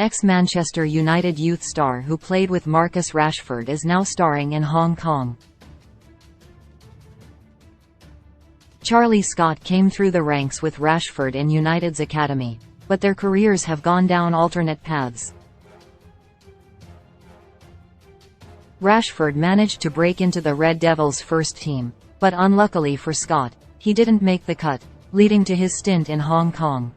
ex-Manchester United youth star who played with Marcus Rashford is now starring in Hong Kong. Charlie Scott came through the ranks with Rashford in United's academy, but their careers have gone down alternate paths. Rashford managed to break into the Red Devils' first team, but unluckily for Scott, he didn't make the cut, leading to his stint in Hong Kong.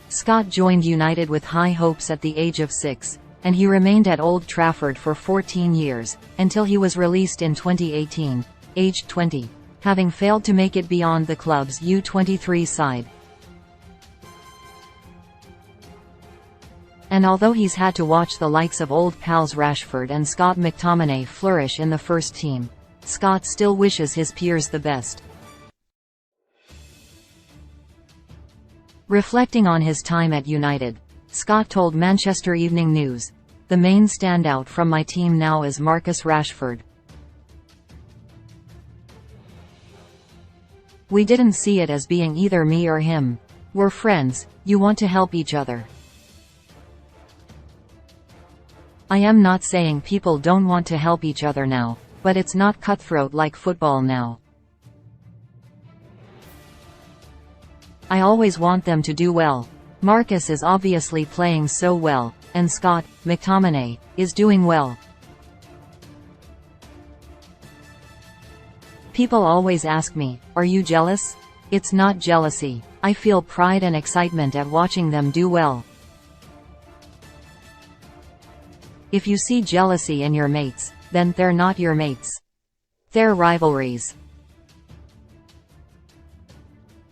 Scott joined United with high hopes at the age of 6, and he remained at Old Trafford for 14 years, until he was released in 2018, aged 20, having failed to make it beyond the club's U23 side. And although he's had to watch the likes of old pals Rashford and Scott McTominay flourish in the first team, Scott still wishes his peers the best. Reflecting on his time at United, Scott told Manchester Evening News, "The main standout from my team now is Marcus Rashford. We didn't see it as being either me or him. We're friends, you want to help each other. I am not saying people don't want to help each other now, but it's not cutthroat like football now. I always want them to do well. Marcus is obviously playing so well, and Scott McTominay is doing well. People always ask me, are you jealous? It's not jealousy. I feel pride and excitement at watching them do well. If you see jealousy in your mates, then they're not your mates. They're rivalries."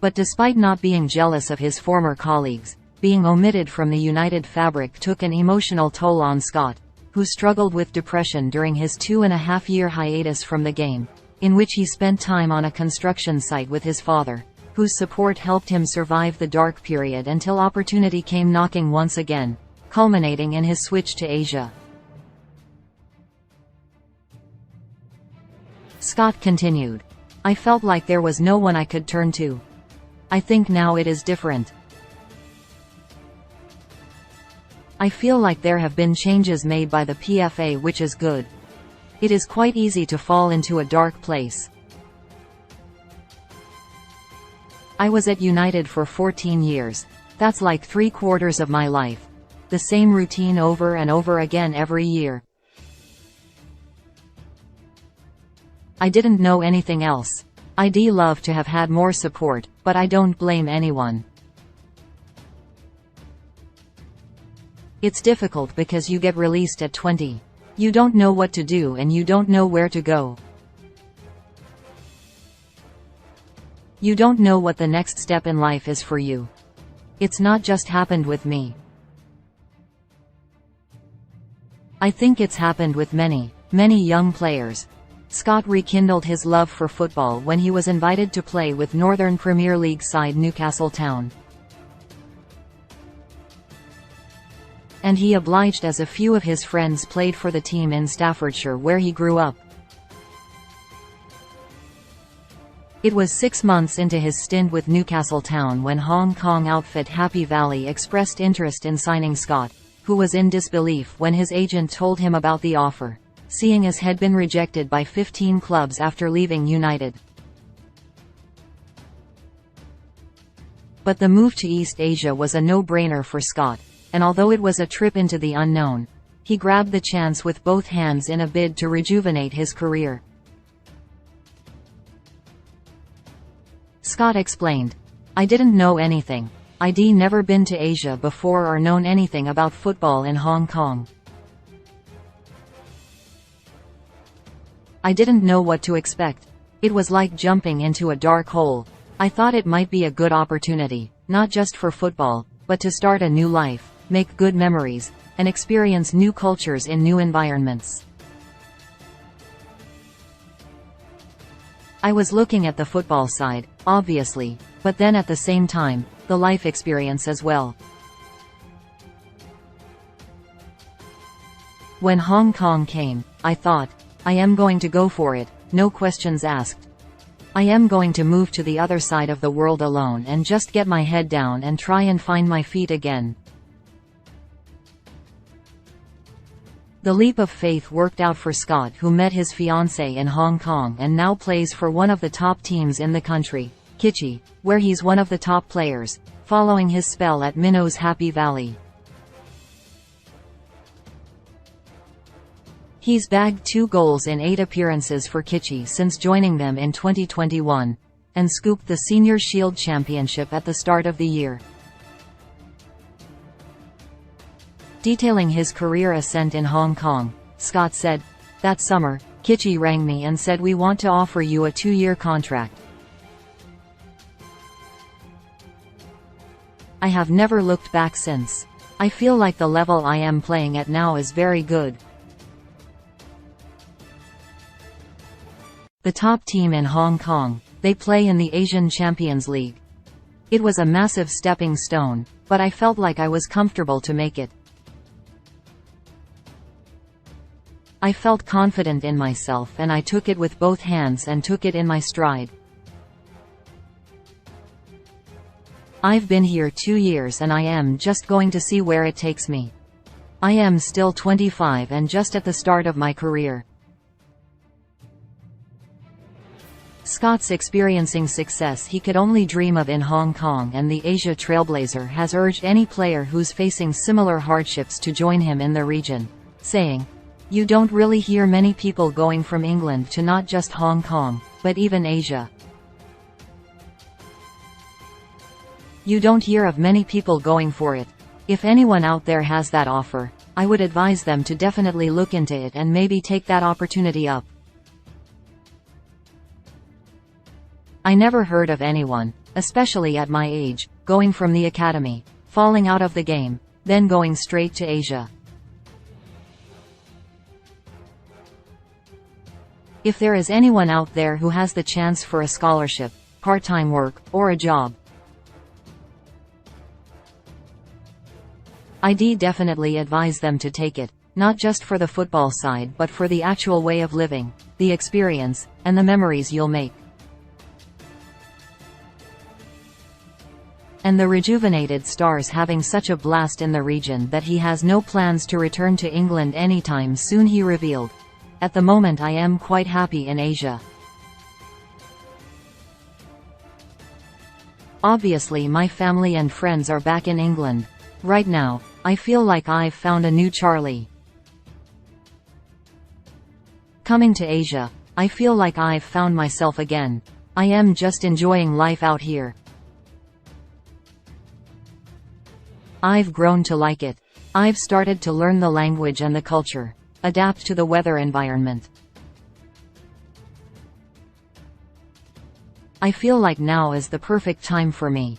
But despite not being jealous of his former colleagues, being omitted from the United fabric took an emotional toll on Scott, who struggled with depression during his 2.5-year hiatus from the game, in which he spent time on a construction site with his father, whose support helped him survive the dark period until opportunity came knocking once again, culminating in his switch to Asia. Scott continued, "I felt like there was no one I could turn to. I think now it is different. I feel like there have been changes made by the PFA, which is good. It is quite easy to fall into a dark place. I was at United for 14 years. That's like 3/4 of my life. The same routine over and over again every year. I didn't know anything else. I'd love to have had more support, but I don't blame anyone. It's difficult because you get released at 20. You don't know what to do and you don't know where to go. You don't know what the next step in life is for you. It's not just happened with me. I think it's happened with many young players." Scott rekindled his love for football when he was invited to play with Northern Premier League side Newcastle Town. And he obliged as a few of his friends played for the team in Staffordshire where he grew up. It was 6 months into his stint with Newcastle Town when Hong Kong outfit Happy Valley expressed interest in signing Scott, who was in disbelief when his agent told him about the offer, seeing as had been rejected by 15 clubs after leaving United. But the move to East Asia was a no-brainer for Scott, and although it was a trip into the unknown, he grabbed the chance with both hands in a bid to rejuvenate his career. Scott explained, "I didn't know anything. I'd never been to Asia before or known anything about football in Hong Kong. I didn't know what to expect. It was like jumping into a dark hole. I thought it might be a good opportunity, not just for football, but to start a new life, make good memories, and experience new cultures in new environments. I was looking at the football side, obviously, but then at the same time, the life experience as well. When Hong Kong came, I thought, I am going to go for it, no questions asked. I am going to move to the other side of the world alone and just get my head down and try and find my feet again. The leap of faith worked out for Scott, who met his fiancée in Hong Kong and now plays for one of the top teams in the country, Kitchee, where he's one of the top players, following his spell at Minnow's Happy Valley. He's bagged 2 goals in 8 appearances for Kitchee since joining them in 2021, and scooped the Senior Shield Championship at the start of the year. Detailing his career ascent in Hong Kong, Scott said, "That summer, Kitchee rang me and said we want to offer you a 2-year contract. I have never looked back since. I feel like the level I am playing at now is very good." The top team in Hong Kong, they play in the Asian Champions League. It was a massive stepping stone, but I felt like I was comfortable to make it. I felt confident in myself and I took it with both hands and took it in my stride. I've been here 2 years and I am just going to see where it takes me. I am still 25 and just at the start of my career. Scott's experiencing success he could only dream of in Hong Kong, and the Asia Trailblazer has urged any player who's facing similar hardships to join him in the region, saying, "You don't really hear many people going from England to not just Hong Kong, but even Asia. You don't hear of many people going for it. If anyone out there has that offer, I would advise them to definitely look into it and maybe take that opportunity up." I never heard of anyone, especially at my age, going from the academy, falling out of the game, then going straight to Asia. If there is anyone out there who has the chance for a scholarship, part-time work, or a job, I'd definitely advise them to take it, not just for the football side but for the actual way of living, the experience, and the memories you'll make. And the rejuvenated star's having such a blast in the region that he has no plans to return to England anytime soon, he revealed. "At the moment I am quite happy in Asia. Obviously my family and friends are back in England. Right now, I feel like I've found a new Charlie. Coming to Asia, I feel like I've found myself again. I am just enjoying life out here. I've grown to like it. I've started to learn the language and the culture, adapt to the weather environment. I feel like now is the perfect time for me."